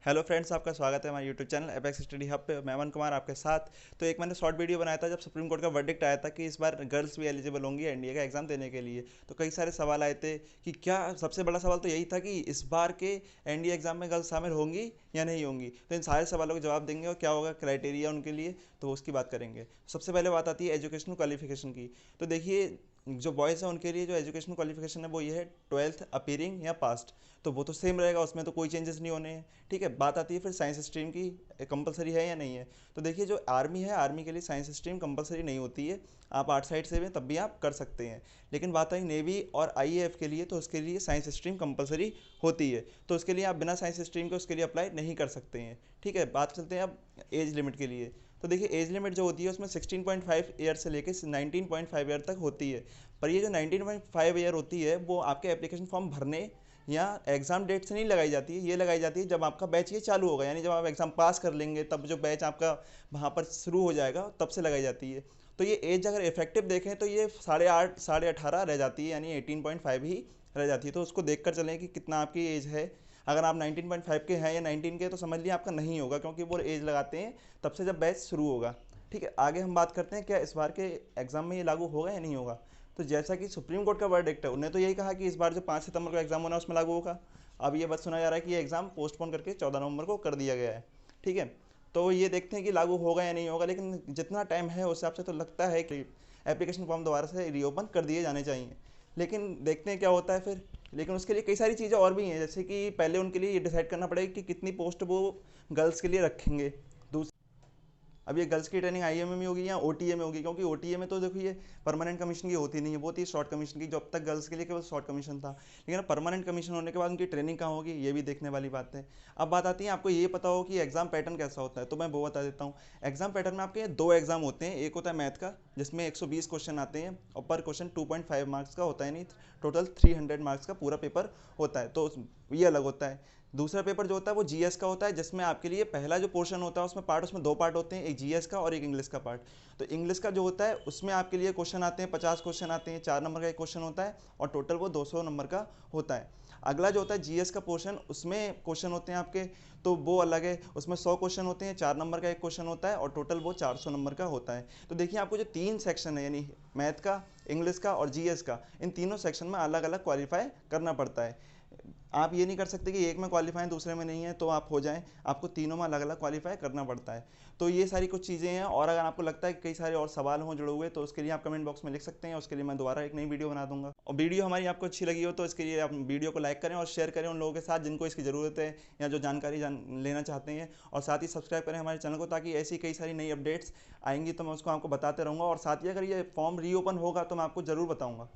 Hello friends, आपका स्वागत है हमारे YouTube channel apex study hub पे। मैं अमन कुमार आपके साथ। तो एक मैंने शॉर्ट वीडियो बनाया था जब सुप्रीम कोर्ट का वर्डिक्ट आया था कि इस बार गर्ल्स भी एलिजिबल होंगी एनडीए का एग्ज़ाम देने के लिए। तो कई सारे सवाल आए थे कि क्या, सबसे बड़ा सवाल तो यही था कि इस बार के एनडीए एग्ज़ाम में गर्ल्स शामिल होंगी या नहीं होंगी। तो इन सारे सवालों के जवाब देंगे और क्या होगा क्राइटेरिया उनके लिए, तो उसकी बात करेंगे। सबसे पहले बात आती है एजुकेशनल क्वालिफिकेशन की। तो देखिए, जो बॉयज़ हैं उनके लिए जो एजुकेशन क्वालिफिकेशन है वो ये है, 12th अपीयरिंग या पास्ट। तो वो तो सेम रहेगा, उसमें तो कोई चेंजेस नहीं होने हैं। ठीक है, बात आती है फिर साइंस स्ट्रीम की, कंपलसरी है या नहीं है। तो देखिए, जो आर्मी है, आर्मी के लिए साइंस स्ट्रीम कंपलसरी नहीं होती है। आप आर्ट साइड से भी तब भी आप कर सकते हैं। लेकिन बात आई नेवी और आईएएफ के लिए, तो उसके लिए साइंस स्ट्रीम कंपलसरी होती है। तो उसके लिए आप बिना साइंस स्ट्रीम के उसके लिए अप्लाई नहीं कर सकते हैं। ठीक है, बात चलते हैं अब एज लिमिट के लिए। तो देखिए, एज लिमिट जो होती है उसमें 16.5 ईयर से लेकर 19.5 ईयर तक होती है। पर ये जो 19.5 ईयर होती है वो आपके एप्लीकेशन फॉर्म भरने या एग्ज़ाम डेट से नहीं लगाई जाती है। ये लगाई जाती है जब आपका बैच ये चालू होगा, यानी जब आप एग्ज़ाम पास कर लेंगे तब जो बैच आपका वहाँ पर शुरू हो जाएगा तब से लगाई जाती है। तो ये एज अगर इफेक्टिव देखें तो ये 8.5 18.5 रह जाती है, यानी 18.5 ही रह जाती है। तो उसको देख कर चलें कि कितना आपकी एज है। अगर आप 19.5 के हैं या 19 के, तो समझ लिया आपका नहीं होगा, क्योंकि वो एज लगाते हैं तब से जब बैच शुरू होगा। ठीक है, आगे हम बात करते हैं क्या इस बार के एग्ज़ाम में ये लागू होगा या नहीं होगा। तो जैसा कि सुप्रीम कोर्ट का वर्डिक्ट है, उन्होंने तो यही कहा कि इस बार जो 5 सितंबर को एग्ज़ाम होना है उसमें लागू होगा। अब ये बस सुना जा रहा है कि ये एग्ज़ाम पोस्टपोन करके 14 नवंबर को कर दिया गया है। ठीक है, तो ये देखते हैं कि लागू होगा या नहीं होगा। लेकिन जितना टाइम है उस हिसाब से तो लगता है कि एप्लीकेशन फॉर्म दोबारा से रीओपन कर दिए जाने चाहिए। लेकिन देखते हैं क्या होता है फिर। लेकिन उसके लिए कई सारी चीज़ें और भी हैं, जैसे कि पहले उनके लिए ये डिसाइड करना पड़ेगा कि कितनी पोस्ट वो गर्ल्स के लिए रखेंगे। अब ये गर्ल्स की ट्रेनिंग आईएमए में होगी या ओटीए में होगी, क्योंकि ओटीए में तो देखो ये परमानेंट कमीशन की होती नहीं है, वो थी शॉर्ट कमीशन की, जो अब तक गर्ल्स के लिए केवल शॉर्ट कमीशन था। लेकिन अब परमानेंट कमीशन होने के बाद उनकी ट्रेनिंग कहाँ होगी, ये भी देखने वाली बात है। अब बात आती है, आपको ये पता हो कि एग्जाम पैटर्न कैसा होता है, तो मैं वो बता देता हूँ। एग्जाम पैटर्न में आपके दो एग्जाम होते हैं। एक होता है मैथ का, जिसमें 120 क्वेश्चन आते हैं और पर क्वेश्चन 2.5 मार्क्स का होता है, यानी टोटल 300 मार्क्स का पूरा पेपर होता है। तो ये अलग होता है। दूसरा पेपर जो होता है वो जीएस का होता है, जिसमें आपके लिए पहला जो पोर्शन होता है उसमें दो पार्ट होते हैं, एक जीएस का और एक इंग्लिश का पार्ट। तो इंग्लिश का जो होता है उसमें आपके लिए क्वेश्चन आते हैं, 50 क्वेश्चन आते हैं, 4 नंबर का एक क्वेश्चन होता है और टोटल वो 200 नंबर का होता है। अगला जो होता है जीएस का पोर्शन, उसमें क्वेश्चन होते हैं आपके, तो वो अलग है, उसमें 100 क्वेश्चन होते हैं, 4 नंबर का एक क्वेश्चन होता है और टोटल वो 400 नंबर का होता है। तो देखिए, आपको जो तीन सेक्शन है, यानी मैथ का, इंग्लिश का और जीएस का, इन तीनों सेक्शन में अलग अलग क्वालिफाई करना पड़ता है। आप ये नहीं कर सकते कि एक में क्वालिफाई है दूसरे में नहीं है तो आप हो जाएं, आपको तीनों में अलग अलग क्वालिफाई करना पड़ता है। तो ये सारी कुछ चीज़ें हैं, और अगर आपको लगता है कि कई सारे और सवाल हों जुड़े हुए, तो उसके लिए आप कमेंट बॉक्स में लिख सकते हैं, उसके लिए मैं दोबारा एक नई वीडियो बना दूंगा। और वीडियो हमारी आपको अच्छी लगी हो तो इसके लिए आप वीडियो को लाइक करें और शेयर करें उन लोगों के साथ जिनको इसकी ज़रूरत है या जो जानकारी लेना चाहते हैं। और साथ ही सब्सक्राइब करें हमारे चैनल को, ताकि ऐसी कई सारी नई अपडेट्स आएंगी तो मैं उसको आपको बताते रहूँगा। और साथ ही अगर ये फॉर्म रीओपन होगा तो मैं आपको ज़रूर बताऊँगा।